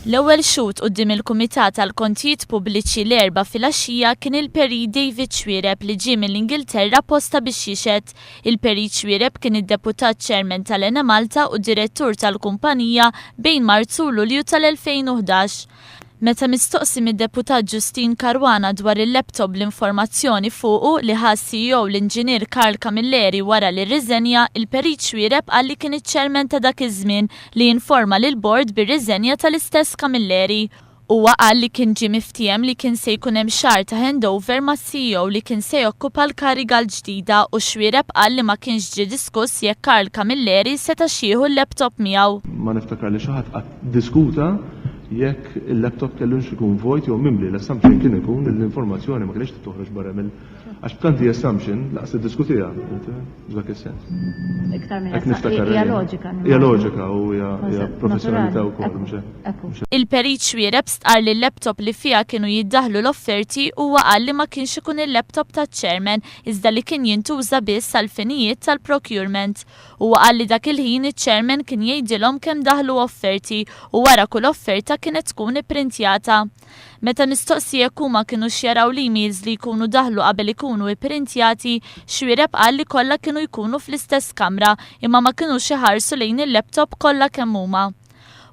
L-ewwel xut quddiem il-Kumitat tal-Kontijiet Pubbliċi l-4 filgħaxija kien il-Peri David Xwiereb li ġie mill-Ingilterra posta biex jixed. Il-Peri Xwiereb kien id-Deputat Chairman tal-Ena Malta u direttur tal-kumpanija bejn Marzu u Lulju tal-2011. Meta mistoqsi mid-Deputat Justin Caruana dwar il-laptop l-informazzjoni fuqu li ħass CEO l-Inġinier Karl Camilleri wara li rriżenja, il-Peri Xwiereb qal li kien iċ-Chairman ta' dak iż-żmien li jinforma lil Board bir-riżenja tal-istess Camilleri. Huwa qal li kien ġie miftiem li kien se jkun hemm xahar ta' handover ma' CEO li kien se jokkupa l-kariga l-ġdida u Xwiereb qal li ma kienx ġie diskuss jekk Karl Camilleri seta' xieħu l-laptop miegħu. Ma niftakar li xi ħadd diskuta jekk il-laptop kellux ikun void jew mimli, l-assumption kien ikun l-informazzjoni ma kienx toħroġ barra mill għax b'tanti assumption laqs iddiskutiha dak is-sens. Iktar minn hija loġika. Hija loġika u hija professjonalità wkoll. Il-Peri Xwiereb stqar li l-laptop li fiha kienu jiddaħħlu l-offerti huwa qal li ma kienx ikun il-laptop taċ-Chairman iżda li kien jintuża biss għal finijiet tal-procurement. Huwa qal li dak il-ħin iċ-Chairman kien jgħidilhom kemm daħlu offerti u wara kull offerta kienet tkun ipprintjata. Meta mistoqsi jekk huma kienu xjaraw l-emails li jkunu daħlu qabel ikunu ipprintjati, Xwiereb qal li kollha kienu jkunu fl-istess kamra imma ma kinux iħarsu lejn il-laptop kollha kemm huma.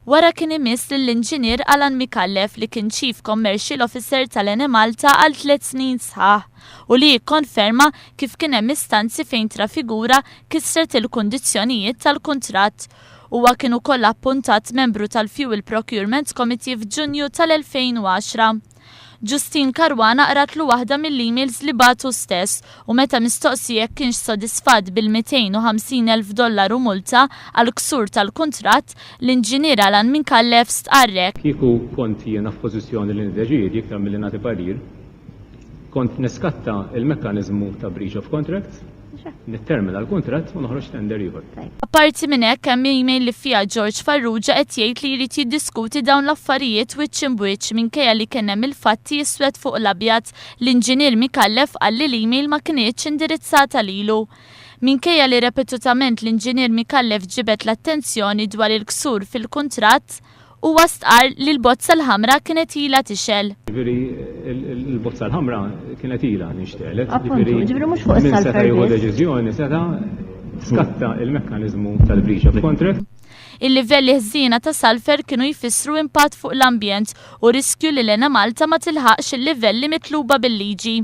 Wara kien imiss lill-Inġinier Alan Micallef li kien Chief Commercial Officer tal-Ena Malta għal 3 snin sħaħ u li jikkonferma kif kien hemm istanzi fejn trafigura kisret il-kundizzjonijiet tal-kuntratt. Huwa kien ukoll appuntat membru tal-Fuel Procurement Committee f'Ġunju tal-2010. Justin Caruana qratlu waħda mill-emails li batu stess u meta mistoqsi jekk kienx sodisfat bil-$250,000 multa għal ksur tal-kuntratt, l-Inġinier Alan Micallef stqarrek. Kieku kont jiena f'pożizzjoni li ndeċiedi iktar milli nagħti parir, kont niskatta il-mekkaniżmu ta' breach of contract, nittermina l-kuntratt u noħroġ tender ieħor. Apparti minn hekk hemm email li fiha George Farrugia qed jgħid li jrid jiddiskuti dawn l-affarijiet wiċċ imbuċ minkejja li kien hemm il-fatti jiswed fuq l-abjad. L-Inġinier Micallef qal li l-email ma kinitx indirizzata lilu. Minkejja li repetutament l-Inġinier Micallef ġibet l-attenzjoni dwar il-ksur fil-kuntratt, huwa stqar li l-bozza l-ħamra kienet ilha tixel. Il-bozza l-ħamra kienet ilha nixtielet. Ġifieri mhux fuq is-salfer. Seta' jieħu deċiżjoni seta' skatta il-mekkaniżmu tal-breach of contract. Il-livelli ħżiena ta' salfer kienu jfissru impatt fuq l-ambjent u riskju li l-Ena Malta ma tilħaqx il-livelli mitluba bil-liġi.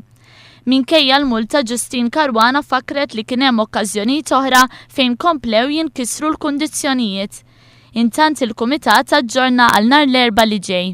Minkejja l-multa Justin Caruana fakret li kien hemm okkażjonijiet oħra fejn komplew jinkisru l-kundizzjonijiet. Intant il-Kumitat aġġorna għal nhar l-4 li ġej.